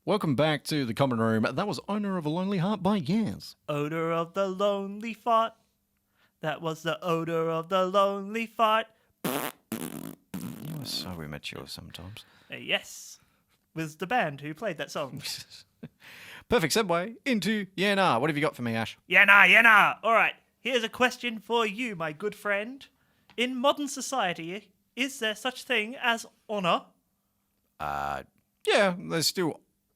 Welcome back to the Common Room. That was Owner of a Lonely Heart by Yes. Odor of the lonely fart. That was the odor of the lonely fart. You are so immature sometimes. Yes. Was the band who played that song. Perfect segue into Yeah Nah. What have you got for me, Ash? Yeah, nah. All right. Here's a question for you, my good friend. In modern society, is there such thing as honour? Yeah,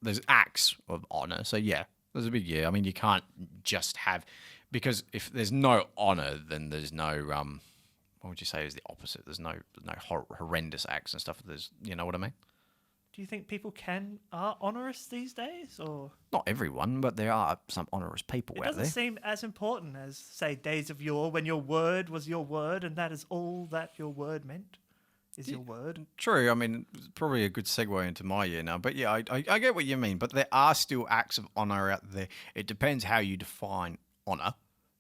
there's acts of honour. So yeah, there's a big yeah. I mean, you can't just have, because if there's no honour, then there's no what would you say is the opposite? There's no horrendous acts and stuff. There's, you know what I mean? Do you think people are honourous these days, or Not everyone, but there are some honourous people it out doesn't there. seem as important as, say, days of yore when your word was your word, and that is all that your word meant. Is your word? True. I mean, it's probably a good segue into my year now. But yeah, I get what you mean. But there are still acts of honour out there. It depends how you define honour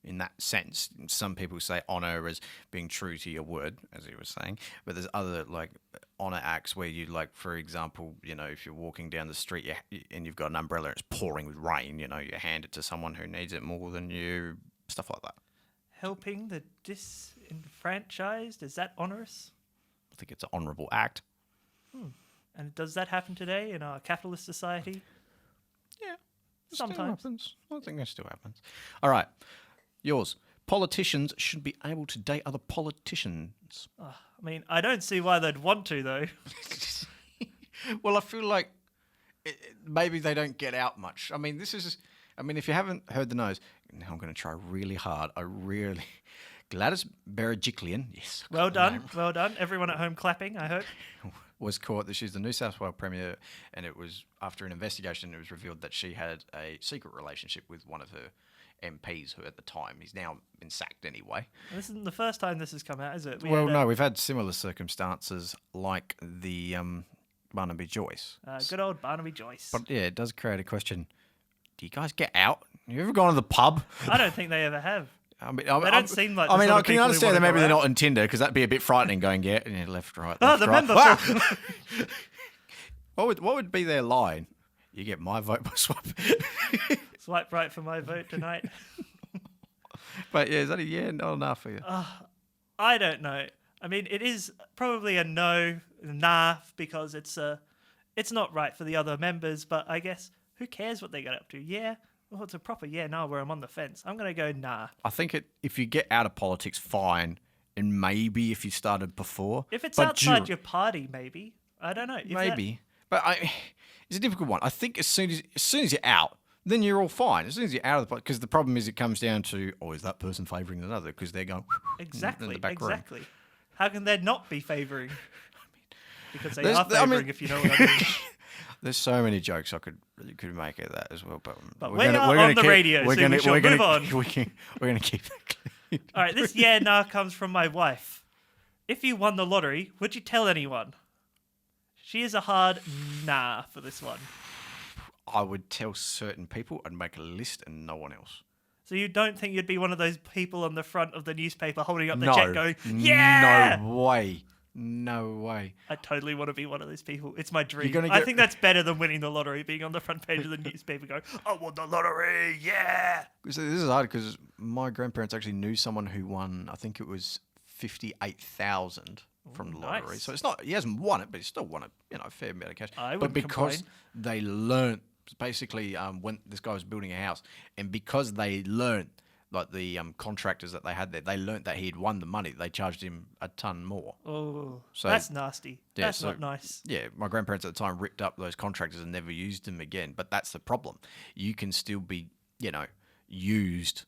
in that sense. Some people say honour as being true to your word, as you were saying. But there's other, like, honour acts where you, like, for example, you know, if you're walking down the street and you've got an umbrella and it's pouring with rain, you know, you hand it to someone who needs it more than you, stuff like that. Helping the disenfranchised, is that honourous? I think it's an honourable act. And does that happen today in our capitalist society? Yeah. It Sometimes. Still happens. I think that still happens. All right. Yours. Politicians should be able to date other politicians. I mean, I don't see why they'd want to, though. Well, I feel like maybe they don't get out much. I mean, if you haven't heard the nose, now I'm going to try really hard. Gladys Berejiklian, yes. Well done. Everyone at home clapping, I hope. Was caught that she's the New South Wales Premier, and it was after an investigation, it was revealed that she had a secret relationship with one of her MPs, who at the time, he's now been sacked anyway. This isn't the first time this has come out, is it? We've had similar circumstances like the Barnaby Joyce. Good old Barnaby Joyce. But yeah, it does create a question. Do you guys get out? Have you ever gone to the pub? I don't think they ever have. They don't seem like. I mean, I can people who understand wanna that maybe go they're out. not on Tinder, because that'd be a bit frightening. Going left, right. Oh, left, the right. member. Ah! What would be their line? You get my vote by swipe. Swipe right for my vote tonight. But yeah, is that a yeah, not enough for you? I don't know. I mean, it is probably a nah, because it's not right for the other members. But I guess who cares what they get up to? Yeah. Well, it's a proper where I'm on the fence. I'm going to go nah. I think if you get out of politics, fine. And maybe if you started before. If it's outside your party, maybe. I don't know. Maybe. But it's a difficult one. I think as soon as you're out, then you're all fine. As soon as you're out of the politics, because the problem is it comes down to, is that person favouring another? Because they're going in the back room. Exactly. How can they not be favouring? Because they are favouring, if you know what I mean. There's so many jokes I could make of that as well, but we're on the radio, so we should move on. We're going to keep that clean. All right, this yeah nah comes from my wife. If you won the lottery, would you tell anyone? She is a hard nah for this one. I would tell certain people. I'd make a list and no one else. So you don't think you'd be one of those people on the front of the newspaper holding up the check going, yeah! No way. I totally want to be one of those people. It's my dream. I think that's better than winning the lottery, being on the front page of the newspaper going, I won the lottery, yeah! So this is hard because my grandparents actually knew someone who won, I think it was 58,000 from the lottery. Nice. So it's not, he hasn't won it, but he still won a fair amount of cash. But because they learnt, basically when this guy was building a house, and because they learnt, like the contractors that they had there, they learnt that he had won the money. They charged him a ton more. Oh, so that's nasty. That's not nice. Yeah, my grandparents at the time ripped up those contractors and never used them again. But that's the problem. You can still be, used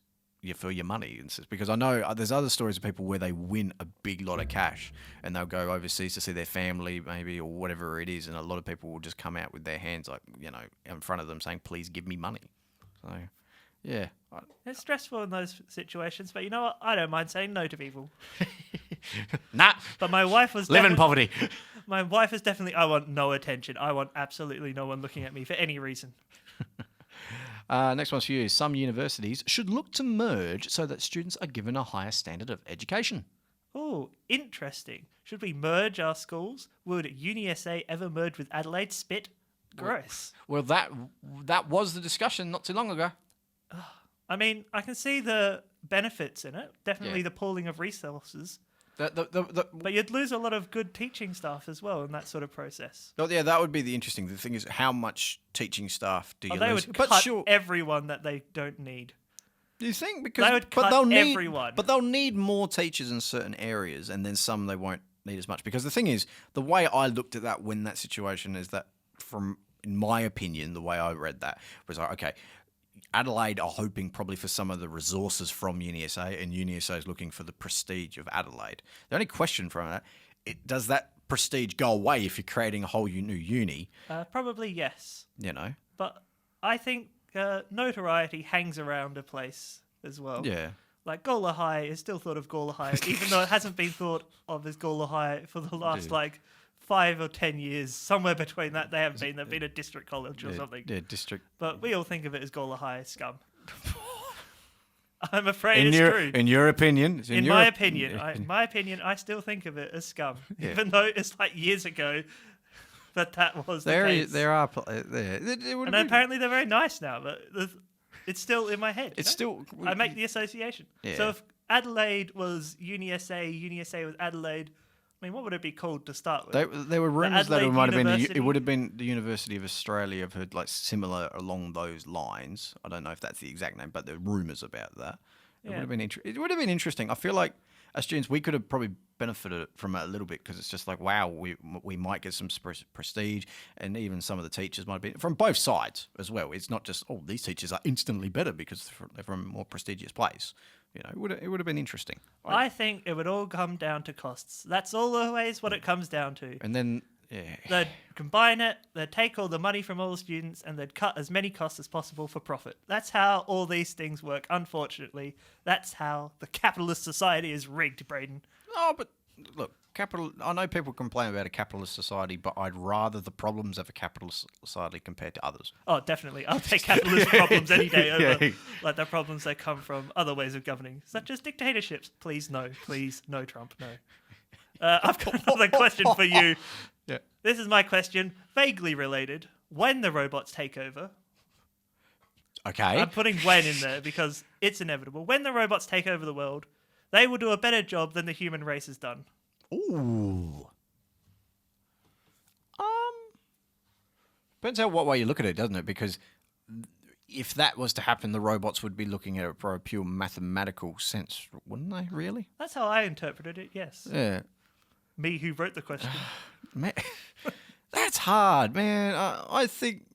for your money. Because I know there's other stories of people where they win a big lot of cash and they'll go overseas to see their family maybe, or whatever it is. And a lot of people will just come out with their hands in front of them saying, please give me money. So... yeah. It's stressful in those situations, but you know what? I don't mind saying no to people. Nah. But my wife was... live in poverty. My wife is definitely... I want no attention. I want absolutely no one looking at me for any reason. Next one's for you. Some universities should look to merge so that students are given a higher standard of education. Oh, interesting. Should we merge our schools? Would UniSA ever merge with Adelaide? Spit? Gross. Well, that was the discussion not too long ago. I mean, I can see the benefits in it. Definitely Yeah. the pooling of resources. The But you'd lose a lot of good teaching staff as well in that sort of process. Oh, yeah, that would be the interesting. The thing is, how much teaching staff do you They lose? would But cut sure, everyone that they don't need. do you think? Because They would but cut they'll need everyone. but they'll need more teachers in certain areas, and then some they won't need as much. Because the thing is, the way I looked at that when that situation is that, from in my opinion, the way I read that was like, okay, Adelaide are hoping probably for some of the resources from UniSA, and UniSA is looking for the prestige of Adelaide. The only question from that, does that prestige go away if you're creating a whole new uni? Probably yes. You know? But I think notoriety hangs around a place as well. Yeah. Like Gawler High is still thought of Gawler High, even though it hasn't been thought of as Gawler High for the last 5 or 10 years. Somewhere between that, they haven't been. They've been a district college or something. Yeah, district. But we all think of it as Gawler High scum. I'm afraid it's true. In your opinion. In my opinion, I still think of it as scum, even though it's like years ago that was the case. There are there. And apparently they're very nice now, but it's still in my head. It's still. I make the association. Yeah. So if Adelaide was UniSA, UniSA was Adelaide, I mean, what would it be called to start with? There were rumours that it Adelaide might have been. It University? would have been the University of Australia. I've heard like similar along those lines. I don't know if that's the exact name, but there are rumours about that. It would have been. It would have been interesting. I feel like as students, we could have probably benefited from it a little bit because it's just like, wow, we might get some prestige, and even some of the teachers might have been from both sides as well. It's not just these teachers are instantly better because they're from a more prestigious place. You know, it would have been interesting. I think it would all come down to costs. That's always what it comes down to. And then, They'd combine it, they'd take all the money from all the students, and they'd cut as many costs as possible for profit. That's how all these things work, unfortunately. That's how the capitalist society is rigged, Brayden. Oh, but look, I know people complain about a capitalist society, but I'd rather the problems of a capitalist society compared to others. Oh, definitely. I'll take capitalist problems any day over like the problems that come from other ways of governing, such as dictatorships. Please, no, Trump, no. I've got another question for you. Yeah. This is my question, vaguely related. When the robots take over, Okay. I'm putting when in there because it's inevitable. When the robots take over the world, they will do a better job than the human race has done. Ooh. Depends on what way you look at it, doesn't it? Because if that was to happen, the robots would be looking at it for a pure mathematical sense, wouldn't they? Really? That's how I interpreted it, yes. Yeah. Me who wrote the question. Man, that's hard, man. I think,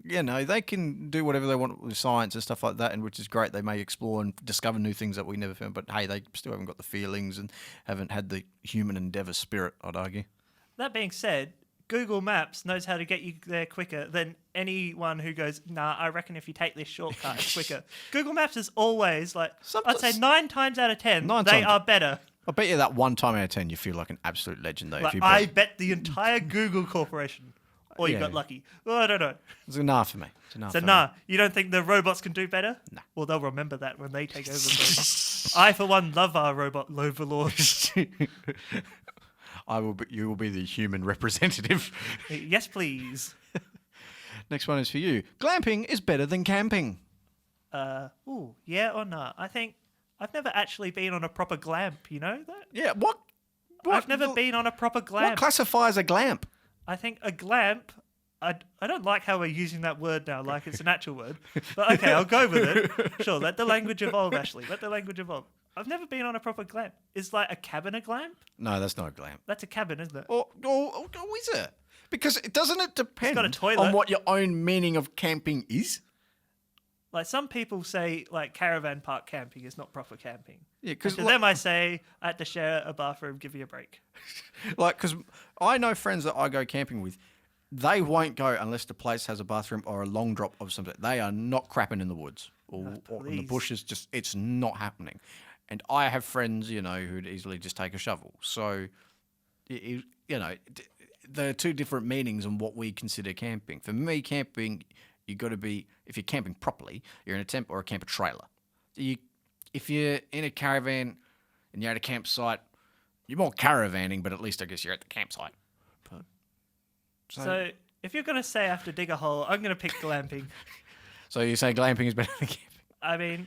they can do whatever they want with science and stuff like that, and which is great. They may explore and discover new things that we never found, but hey, they still haven't got the feelings and haven't had the human endeavour spirit, I'd argue. That being said, Google Maps knows how to get you there quicker than anyone who goes, nah, I reckon if you take this shortcut, it's quicker. Google Maps is always like, I'd say 9 times out of 10, they are better. I bet you that 1 time out of 10 you feel like an absolute legend, though. Like, I bet the entire Google corporation. Or you got lucky. Well, I don't know. It's enough for me. So, you don't think the robots can do better? Nah. Well, they'll remember that when they take over. I, for one, love our robot overlords. You will be the human representative. Yes, please. Next one is for you. Glamping is better than camping. Yeah or nah? I think I've never actually been on a proper glamp, you know that? Yeah, what? I've never been on a proper glamp. What classifies a glamp? I think a glamp, I don't like how we're using that word now, like it's an actual word. But okay, I'll go with it. Sure, let the language evolve, Ashleigh. Let the language evolve. I've never been on a proper glamp. Is like a cabin a glamp? No, that's not a glamp. That's a cabin, isn't it? Or is it? Because doesn't it depend got a toilet. on what your own meaning of camping is? Like some people say, like caravan park camping is not proper camping. Yeah, because to them I say I had to share a bathroom. Give me a break. Because I know friends that I go camping with, they won't go unless the place has a bathroom or a long drop of something. They are not crapping in the woods or in the bushes. Just it's not happening. And I have friends, who'd easily just take a shovel. So, there are two different meanings on what we consider camping. For me, camping, you got to be, if you're camping properly, you're in a tent or a camper trailer. If you're in a caravan and you're at a campsite, you're more caravanning, but at least I guess you're at the campsite. So If you're going to say I have to dig a hole, I'm going to pick glamping. So you say glamping is better than camping? I mean,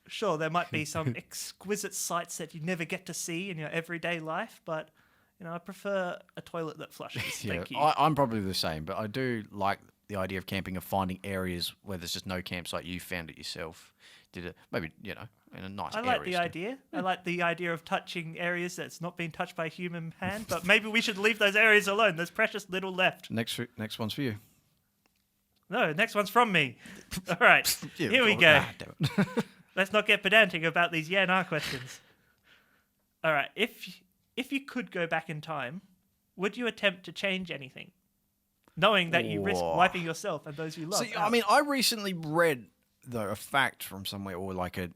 sure, there might be some exquisite sights that you never get to see in your everyday life, but I prefer a toilet that flushes. Yeah, Thank you. I'm probably the same, but I do like the idea of camping, of finding areas where there's just no campsite. You found it yourself. Did it maybe in a nice area. I like the idea. I like the idea of touching areas that's not been touched by a human hand, but maybe we should leave those areas alone. There's precious little left. Next one's for you. No, next one's from me. All right, here we go. Damn it. Let's not get pedantic about these yeah-nah questions. All right, if you could go back in time, would you attempt to change anything, knowing that you risk wiping yourself and those you love? See, I mean, I recently read a fact from somewhere, or like a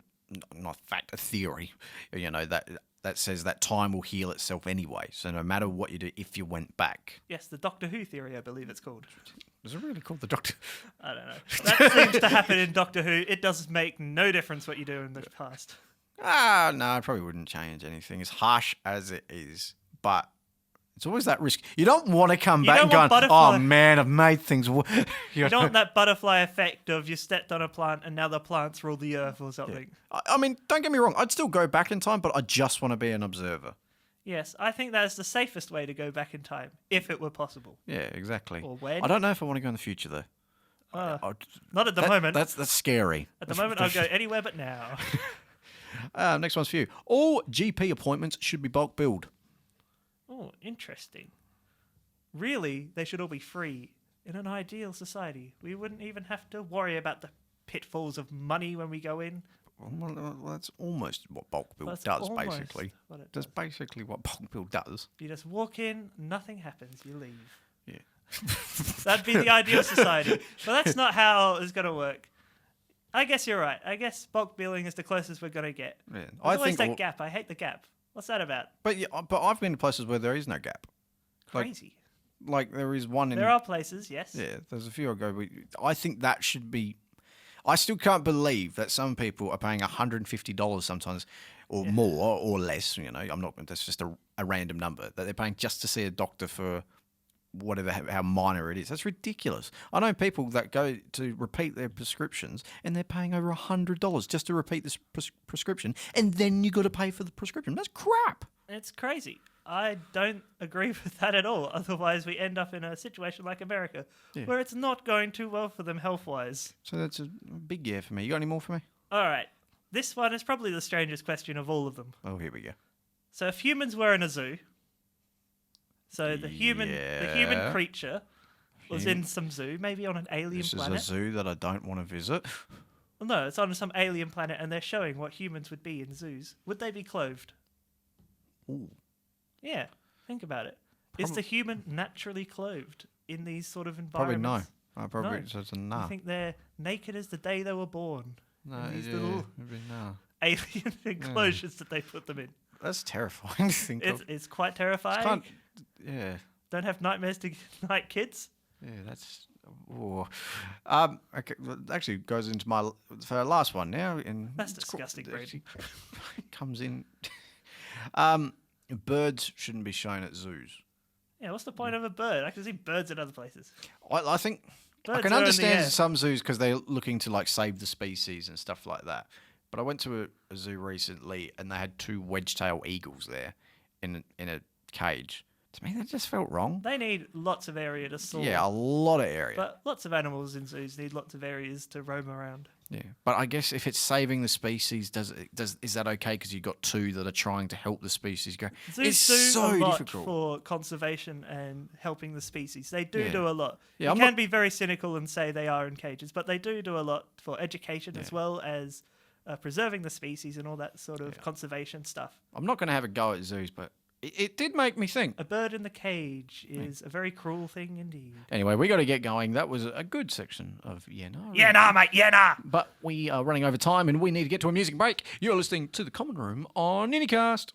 theory, that says that time will heal itself anyway. So no matter what you do, if you went back. Yes, the Doctor Who theory, I believe it's called. Is it really called the Doctor? I don't know. That seems to happen in Doctor Who. It does make no difference what you do in the past. No, I probably wouldn't change anything. As harsh as it is, but it's always that risk. You don't want to come back and go, oh man, I've made things worse. You don't want that butterfly effect of you stepped on a plant and now the plants rule the earth or something. Yeah. I mean, don't get me wrong. I'd still go back in time, but I just want to be an observer. Yes, I think that's the safest way to go back in time, if it were possible. Yeah, exactly. Or when. I don't know if I want to go in the future, though. Not at the moment. That's scary. At the moment, I'll go anywhere but now. Next one's for you. All GP appointments should be bulk billed. Oh, interesting. Really, they should all be free. In an ideal society, we wouldn't even have to worry about the pitfalls of money when we go in. Well, that's almost what bulk bill does, basically. That's basically what bulk bill does. You just walk in, nothing happens, you leave. Yeah. That'd be the ideal society. But that's not how it's going to work. I guess you're right. I guess bulk billing is the closest we're going to get. Yeah. There's always that gap. I hate the gap. What's that about? But I've been to places where there is no gap. Crazy. Like there is one in... There are places, yes. Yeah, there's a few I go... I think that should be... I still can't believe that some people are paying $150 sometimes, or more, or less. I'm not... That's just a random number that they're paying just to see a doctor for whatever, how minor it is. That's ridiculous. I know people that go to repeat their prescriptions and they're paying over $100 just to repeat this prescription, and then you got to pay for the prescription. That's crap. It's crazy. I don't agree with that at all. Otherwise, we end up in a situation like America, where it's not going too well for them health-wise. So that's a big yeah for me. You got any more for me? All right. This one is probably the strangest question of all of them. Oh, here we go. So if humans were in a zoo, so the human creature was in some zoo, maybe on an alien planet. This is a zoo that I don't want to visit. Well, no, it's on some alien planet, and they're showing what humans would be in zoos. Would they be clothed? Ooh. Yeah, think about it. Is the human naturally clothed in these sort of environments? Probably no. So it's a no. I think they're naked as the day they were born. No, in these little no. alien enclosures that they put them in. That's terrifying to think of. It's quite terrifying. Yeah. Don't have nightmares tonight, kids. Yeah, that's... okay, that actually goes into my last one now. That's disgusting, Brayden. Comes in... Birds shouldn't be shown at zoos. Yeah, what's the point of a bird? I can see birds in other places. I think birds I can understand some zoos because they're looking to save the species and stuff like that. But I went to a zoo recently and they had 2 wedge-tailed eagles there in a cage. To me, that just felt wrong. They need lots of area to soar. Yeah, a lot of area. But lots of animals in zoos need lots of areas to roam around. Yeah, but I guess if it's saving the species, is that okay? Because you've got 2 that are trying to help the species go. Zoos it's so a lot difficult for conservation and helping the species. They do a lot. Yeah, you can be very cynical and say they are in cages, but they do a lot for education as well as preserving the species and all that sort of conservation stuff. I'm not going to have a go at zoos, but it did make me think. A bird in the cage is a very cruel thing indeed. Anyway, we got to get going. That was a good section of Yeah Nah. Yeah Nah, mate, yeah Nah. But we are running over time and we need to get to a music break. You're listening to The Common Room on Unicast.